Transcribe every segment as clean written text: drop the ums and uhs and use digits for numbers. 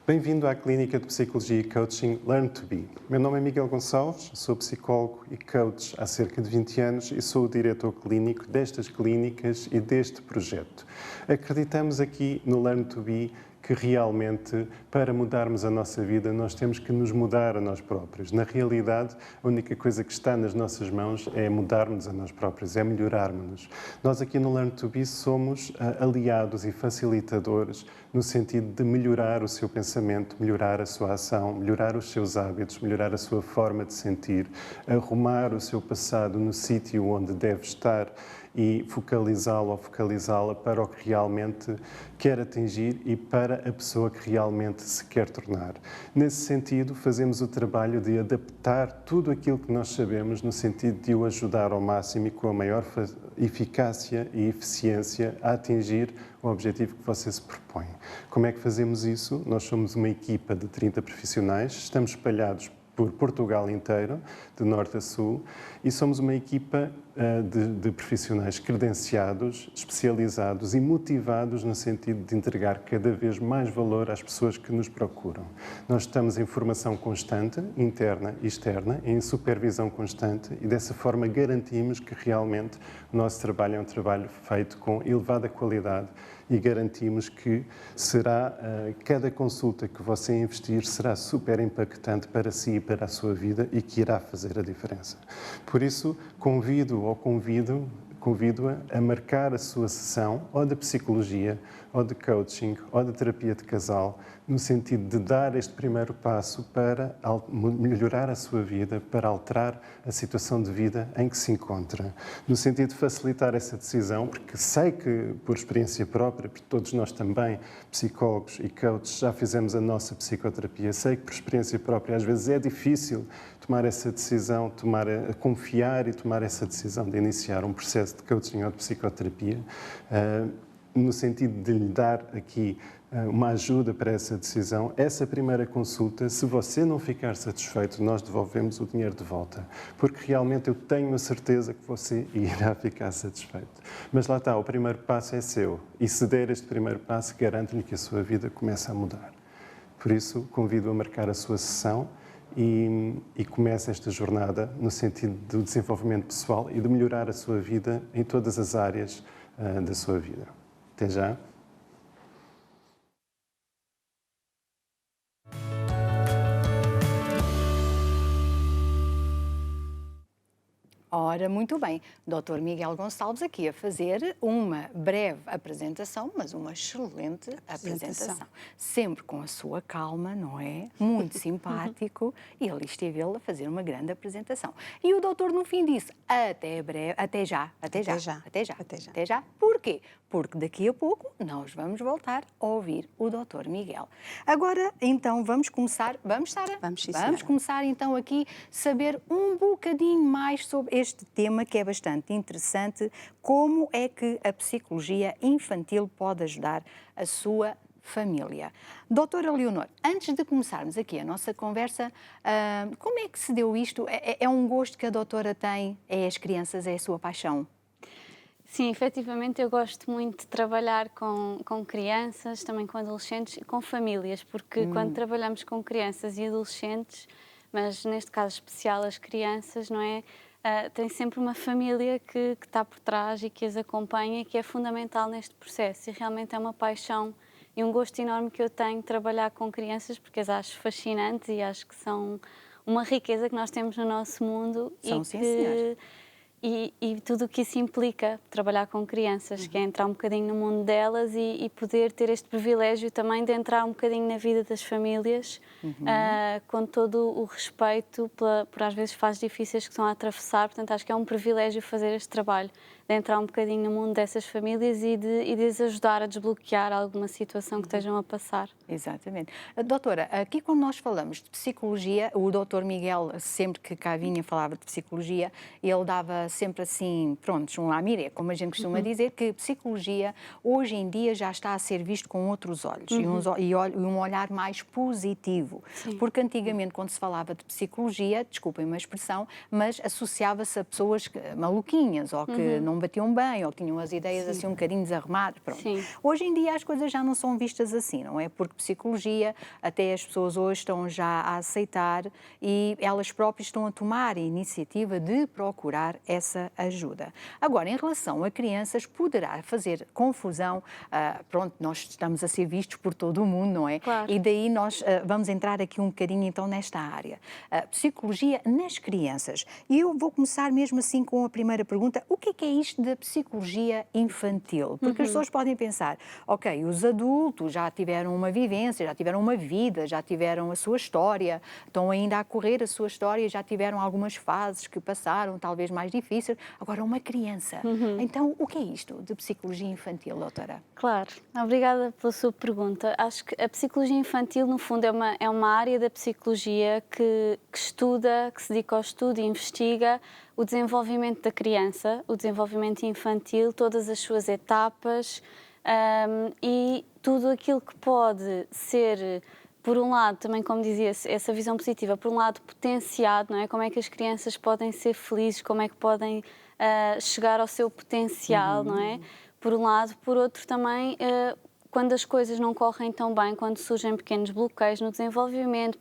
Bem-vindo à Clínica de Psicologia e Coaching Learn to Be. Meu nome é Miguel Gonçalves, sou psicólogo e coach há cerca de 20 anos e sou o diretor clínico destas clínicas e deste projeto. Acreditamos aqui no Learn to Be que realmente, para mudarmos a nossa vida, nós temos que nos mudar a nós próprios. Na realidade, a única coisa que está nas nossas mãos é mudarmos a nós próprios, é melhorarmos-nos. Nós aqui no Learn to Be somos aliados e facilitadores no sentido de melhorar o seu pensamento, melhorar a sua ação, melhorar os seus hábitos, melhorar a sua forma de sentir, arrumar o seu passado no sítio onde deve estar e focalizá-lo ou focalizá-la para o que realmente quer atingir e para a pessoa que realmente se quer tornar. Nesse sentido, fazemos o trabalho de adaptar tudo aquilo que nós sabemos no sentido de o ajudar ao máximo e com a maior eficácia e eficiência a atingir o objetivo que você se propõe. Como é que fazemos isso? Nós somos uma equipa de 30 profissionais, estamos espalhados por Portugal inteiro, de norte a sul, e somos uma equipa de profissionais credenciados, especializados e motivados no sentido de entregar cada vez mais valor às pessoas que nos procuram. Nós estamos em formação constante, interna e externa, em supervisão constante e dessa forma garantimos que realmente o nosso trabalho é um trabalho feito com elevada qualidade e garantimos que será, cada consulta que você investir será super impactante para si e para a sua vida e que irá fazer a diferença. Por isso, convido-a a marcar a sua sessão ou de psicologia, ou de coaching, ou de terapia de casal, no sentido de dar este primeiro passo para melhorar a sua vida, para alterar a situação de vida em que se encontra. No sentido de facilitar essa decisão, porque sei que, por experiência própria, porque todos nós também, psicólogos e coaches, já fizemos a nossa psicoterapia, sei que por experiência própria às vezes é difícil tomar essa decisão, confiar e tomar essa decisão de iniciar um processo de coaching ou de psicoterapia, no sentido de lhe dar aqui uma ajuda para essa decisão. Essa primeira consulta, se você não ficar satisfeito, nós devolvemos o dinheiro de volta, porque realmente eu tenho a certeza que você irá ficar satisfeito. Mas lá está, o primeiro passo é seu, e se der este primeiro passo, garanto-lhe que a sua vida começa a mudar. Por isso, convido a marcar a sua sessão e comece esta jornada no sentido do desenvolvimento pessoal e de melhorar a sua vida em todas as áreas da sua vida. Até já. Ora, muito bem. Dr. Miguel Gonçalves aqui a fazer uma breve apresentação, mas uma excelente apresentação. Sempre com a sua calma, não é? Muito simpático. E ali esteve ele a fazer uma grande apresentação. E o doutor no fim disse, até breve, até já. Porquê? Porque daqui a pouco nós vamos voltar a ouvir o Dr. Miguel. Agora, então, vamos começar. Vamos, Sara? Vamos começar então aqui saber um bocadinho mais sobre este tema que é bastante interessante. Como é que a psicologia infantil pode ajudar a sua família? Doutora Leonor, antes de começarmos aqui a nossa conversa, como é que se deu isto? É um gosto que a doutora tem? É as crianças? É a sua paixão? Sim, efetivamente eu gosto muito de trabalhar com crianças, também com adolescentes e com famílias, porque quando trabalhamos com crianças e adolescentes, mas neste caso especial as crianças, não é? Tem sempre uma família que está por trás e que as acompanha e que é fundamental neste processo e realmente é uma paixão e um gosto enorme que eu tenho de trabalhar com crianças porque as acho fascinantes e acho que são uma riqueza que nós temos no nosso mundo e tudo o que isso implica, trabalhar com crianças, que é entrar um bocadinho no mundo delas e poder ter este privilégio também de entrar um bocadinho na vida das famílias, com todo o respeito por às vezes fases difíceis que estão a atravessar. Portanto, acho que é um privilégio fazer este trabalho, de entrar um bocadinho no mundo dessas famílias e de as ajudar a desbloquear alguma situação que estejam a passar. Exatamente. Doutora, aqui quando nós falamos de psicologia, o doutor Miguel, sempre que cá vinha falava de psicologia, ele dava sempre assim, pronto, um lamiré, como a gente costuma dizer, que psicologia hoje em dia já está a ser visto com outros olhos e um olhar mais positivo. Sim. Porque antigamente, quando se falava de psicologia, desculpem-me a expressão, mas associava-se a pessoas maluquinhas ou que não batiam bem ou que tinham as ideias assim um bocadinho desarrumadas. Pronto. Sim. Hoje em dia as coisas já não são vistas assim, não é? Porque psicologia, até as pessoas hoje estão já a aceitar e elas próprias estão a tomar a iniciativa de procurar essa ajuda. Agora, em relação a crianças, poderá fazer confusão, pronto, nós estamos a ser vistos por todo o mundo, não é? Claro. E daí nós vamos entrar aqui um bocadinho então nesta área. Psicologia nas crianças. E eu vou começar mesmo assim com a primeira pergunta. O que é isto da psicologia infantil? Porque as pessoas podem pensar, ok, os adultos já tiveram uma vivência, já tiveram uma vida, já tiveram a sua história, estão ainda a correr a sua história, já tiveram algumas fases que passaram, talvez mais difíceis. Agora, uma criança. Então, o que é isto de psicologia infantil, doutora? Claro, obrigada pela sua pergunta. Acho que a psicologia infantil, no fundo, é uma área da psicologia que estuda, que se dedica ao estudo e investiga o desenvolvimento da criança, o desenvolvimento infantil, todas as suas etapas e tudo aquilo que pode ser, por um lado, também como dizia, essa visão positiva, por um lado potenciado, não é? Como é que as crianças podem ser felizes, como é que podem chegar ao seu potencial, não é? Por um lado, por outro também, quando as coisas não correm tão bem, quando surgem pequenos bloqueios no desenvolvimento,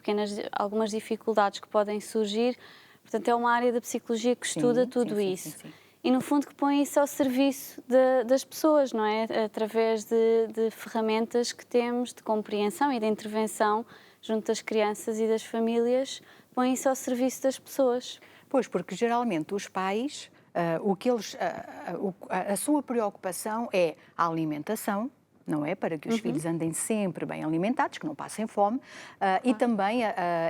algumas dificuldades que podem surgir, portanto é uma área da psicologia que estuda tudo isso. Sim. E no fundo que põe isso ao serviço das pessoas, não é? Através de ferramentas que temos de compreensão e de intervenção junto das crianças e das famílias, põe isso ao serviço das pessoas. Pois, porque geralmente os pais, a sua preocupação é a alimentação, não é? Para que os filhos andem sempre bem alimentados, que não passem fome, e também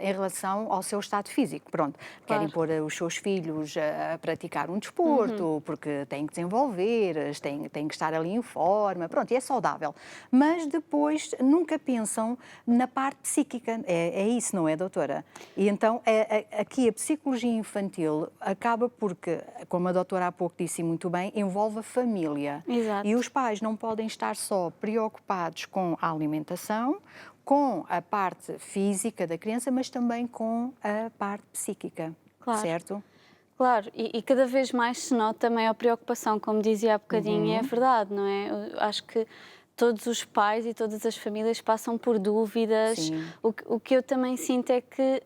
em relação ao seu estado físico. Pronto, querem pôr os seus filhos a praticar um desporto, porque têm que desenvolver, têm que estar ali em forma, pronto, e é saudável. Mas depois nunca pensam na parte psíquica, é isso, não é, doutora? E então aqui a psicologia infantil acaba porque, como a doutora há pouco disse muito bem, envolve a família. Exato. E os pais não podem estar só preocupados com a alimentação, com a parte física da criança, mas também com a parte psíquica, claro. Certo? Claro, e cada vez mais se nota a maior preocupação, como dizia há bocadinho, e é verdade, não é? Eu acho que todos os pais e todas as famílias passam por dúvidas. O que eu também sinto é que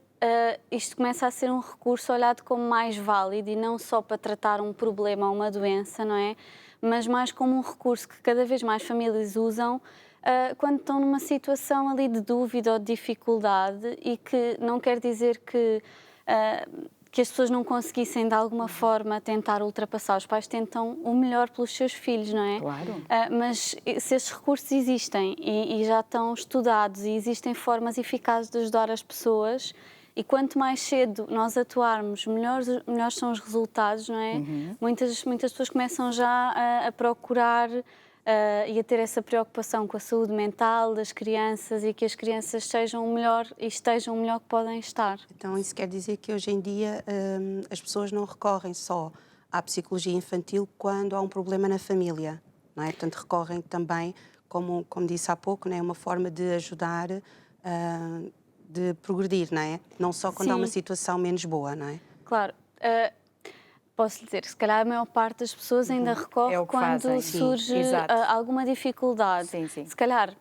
isto começa a ser um recurso olhado como mais válido e não só para tratar um problema ou uma doença, não é? Mas mais como um recurso que cada vez mais famílias usam quando estão numa situação ali de dúvida ou de dificuldade e que não quer dizer que as pessoas não conseguissem de alguma forma tentar ultrapassar. Os pais tentam o melhor pelos seus filhos, não é? Claro. Mas se esses recursos existem e já estão estudados e existem formas eficazes de ajudar as pessoas, e quanto mais cedo nós atuarmos, melhores são os resultados, não é? Muitas pessoas começam já a procurar e a ter essa preocupação com a saúde mental das crianças e que as crianças sejam o melhor e estejam o melhor que podem estar. Então isso quer dizer que hoje em dia as pessoas não recorrem só à psicologia infantil quando há um problema na família, não é? Portanto, recorrem também, como disse há pouco, não é? Uma forma de ajudar de progredir, não é? Não só quando há uma situação menos boa, não é? Claro. Posso dizer, se calhar a maior parte das pessoas ainda recorre quando surge alguma dificuldade. Se calhar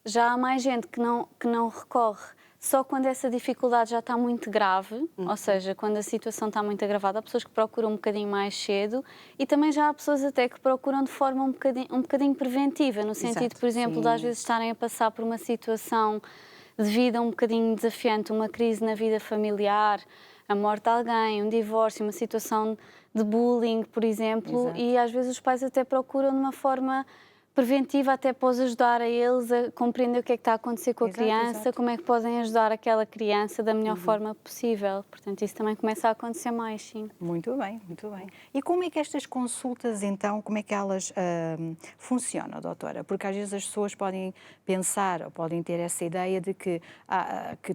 já há mais gente que não recorre só quando essa dificuldade já está muito grave, ou seja, quando a situação está muito agravada. Há pessoas que procuram um bocadinho mais cedo e também já há pessoas até que procuram de forma um bocadinho preventiva, no sentido, por exemplo, de às vezes estarem a passar por uma situação de vida um bocadinho desafiante, uma crise na vida familiar, a morte de alguém, um divórcio, uma situação de bullying, por exemplo, e às vezes os pais até procuram de uma forma preventiva até para os ajudar a eles a compreender o que é que está a acontecer com a criança, como é que podem ajudar aquela criança da melhor forma possível. Portanto, isso também começa a acontecer mais, sim. Muito bem, muito bem. E como é que estas consultas, então, como é que elas funcionam, doutora? Porque às vezes as pessoas podem pensar ou podem ter essa ideia de que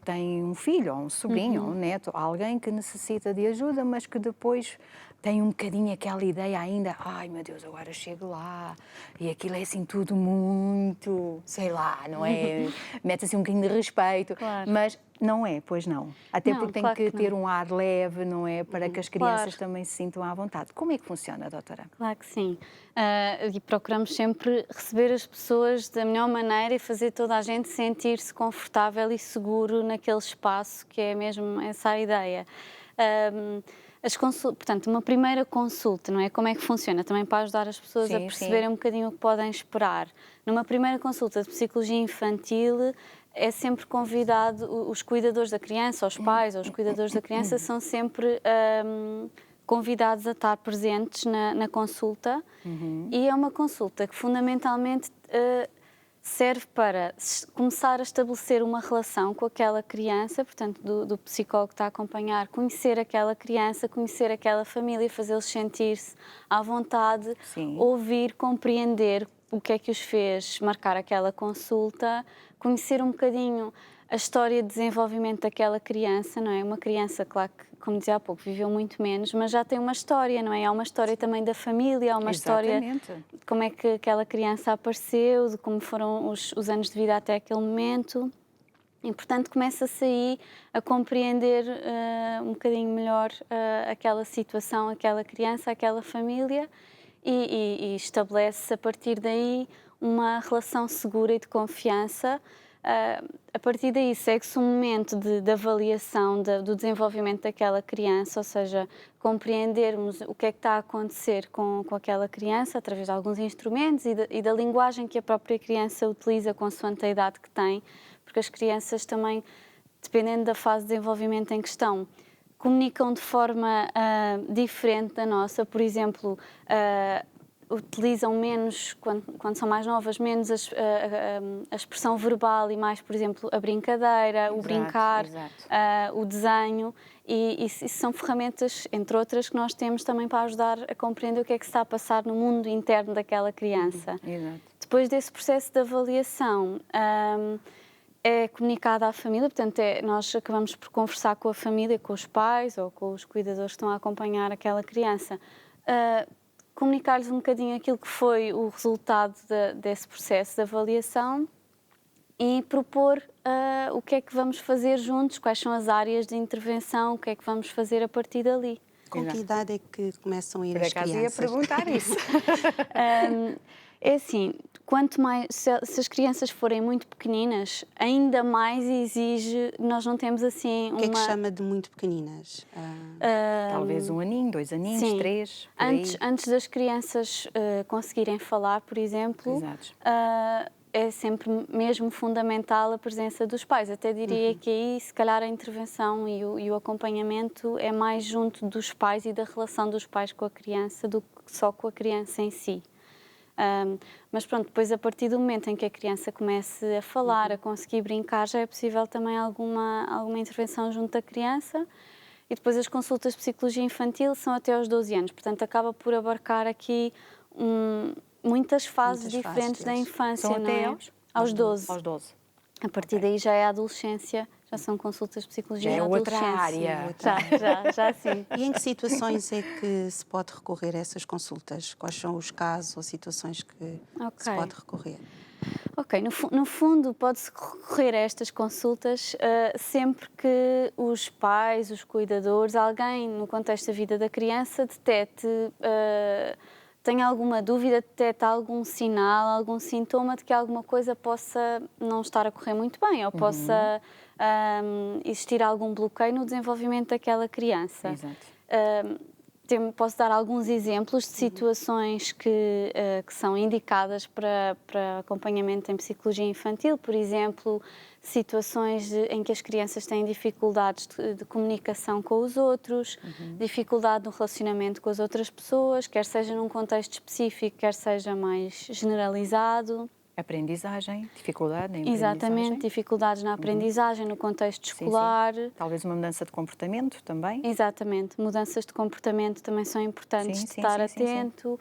tem um filho ou um sobrinho ou um neto, alguém que necessita de ajuda, mas que depois tem um bocadinho aquela ideia ainda, ai meu Deus, agora chego lá e aquilo é assim tudo muito, sei lá, não é? Mete assim um bocadinho de respeito, mas Não é, pois não. Até Não, porque tem claro que que ter não. um ar leve, não é? Para que as crianças Claro. também se sintam à vontade. Como é que funciona, doutora? Claro que sim. E procuramos sempre receber as pessoas da melhor maneira e fazer toda a gente sentir-se confortável e seguro naquele espaço, que é mesmo essa a ideia. Portanto, uma primeira consulta, não é? Como é que funciona? Também para ajudar as pessoas a Sim, perceberem um bocadinho o que podem esperar. Numa primeira consulta de psicologia infantil, é sempre convidado, os cuidadores da criança, os pais ou os cuidadores da criança são sempre convidados a estar presentes na consulta e é uma consulta que fundamentalmente serve para começar a estabelecer uma relação com aquela criança, portanto do psicólogo que está a acompanhar, conhecer aquela criança, conhecer aquela família, fazê-los sentir-se à vontade, Sim. ouvir, compreender o que é que os fez marcar aquela consulta, conhecer um bocadinho a história de desenvolvimento daquela criança, não é? Uma criança, claro que, como dizia há pouco, viveu muito menos, mas já tem uma história, não é? Há uma história também da família, há uma Exatamente. história de como é que aquela criança apareceu, de como foram os anos de vida até aquele momento. E, portanto, começa-se aí a compreender um bocadinho melhor aquela situação, aquela criança, aquela família e estabelece a partir daí uma relação segura e de confiança. A partir daí segue-se um momento de avaliação do desenvolvimento daquela criança, ou seja, compreendermos o que é que está a acontecer com aquela criança através de alguns instrumentos e da linguagem que a própria criança utiliza consoante a idade que tem, porque as crianças também, dependendo da fase de desenvolvimento em questão, comunicam de forma diferente da nossa. Por exemplo, utilizam menos, quando são mais novas, menos a expressão verbal e mais, por exemplo, a brincadeira, o brincar, o desenho. E isso são ferramentas, entre outras, que nós temos também para ajudar a compreender o que é que se está a passar no mundo interno daquela criança. Exato. Depois desse processo de avaliação, é comunicado à família, portanto, nós acabamos por conversar com a família, com os pais ou com os cuidadores que estão a acompanhar aquela criança, comunicar-lhes um bocadinho aquilo que foi o resultado desse processo de avaliação e propor o que é que vamos fazer juntos, quais são as áreas de intervenção, o que é que vamos fazer a partir dali. Com que idade é que começam a ir Por as acaso crianças? ia perguntar isso. É assim, quanto mais, se as crianças forem muito pequeninas, ainda mais exige, nós não temos assim uma... O que é que chama de muito pequeninas? Talvez 1 aninho, 2 aninhos, Sim. 3, por aí. Antes das crianças conseguirem falar, por exemplo, Exato. é sempre mesmo fundamental a presença dos pais. Até diria que aí, se calhar, a intervenção e o acompanhamento é mais junto dos pais e da relação dos pais com a criança do que só com a criança em si. Mas pronto, depois a partir do momento em que a criança comece a falar, a conseguir brincar, já é possível também alguma intervenção junto da criança. E depois as consultas de psicologia infantil são até aos 12 anos, portanto acaba por abarcar aqui muitas fases diferentes da infância. São até não é? Aos 12. Aos 12. A partir daí já é a adolescência, já são consultas de psicologia Já é da outra adolescência. área. Já sim. E em que situações é que se pode recorrer a essas consultas? Quais são os casos ou situações que se pode recorrer? Ok, no fundo pode-se recorrer a estas consultas sempre que os pais, os cuidadores, alguém no contexto da vida da criança detete, tenha alguma dúvida, detete algum sinal, algum sintoma de que alguma coisa possa não estar a correr muito bem ou possa existir algum bloqueio no desenvolvimento daquela criança. Exato. Posso dar alguns exemplos de situações que são indicadas para acompanhamento em psicologia infantil, por exemplo, situações em que as crianças têm dificuldades de comunicação com os outros, dificuldade no relacionamento com as outras pessoas, quer seja num contexto específico, quer seja mais generalizado. Aprendizagem, dificuldade na aprendizagem. Exatamente, dificuldades na aprendizagem, no contexto escolar. Sim. Talvez uma mudança de comportamento também. Exatamente, mudanças de comportamento também são importantes de estar atento.